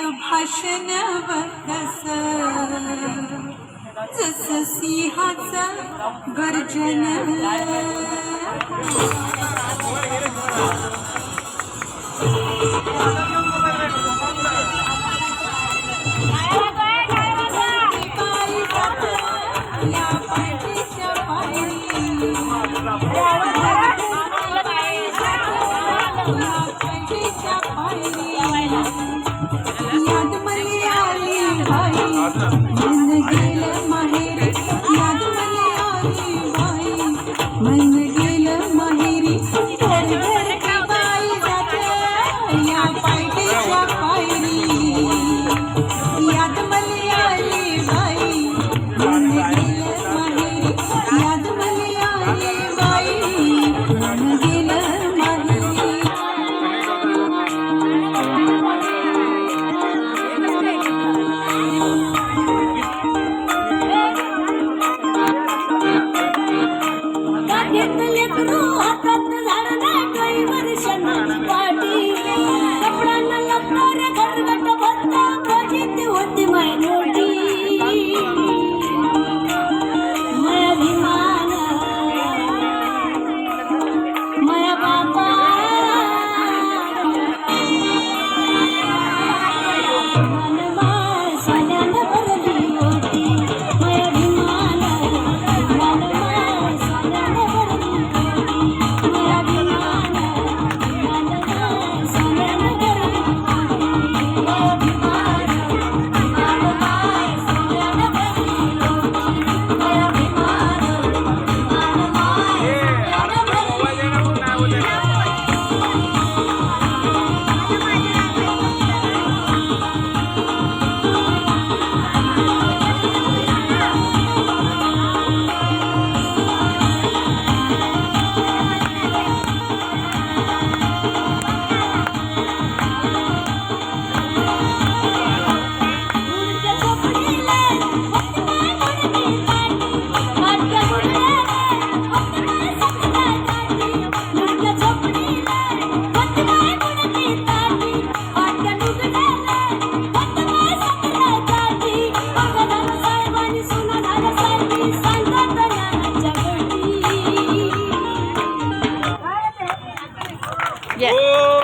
भाषण बकस जस सिंहाचं गर्जन याद मले आली बाई मन गेलं माहेरी याद मले आली बाई मन गेलं माहेरी घर घर की बाई जाते या पायरीच्या पायरी याद मले आली बाई मन गेलं माहेरी याद मले आली बाई मन गेलं माहेरी Yes.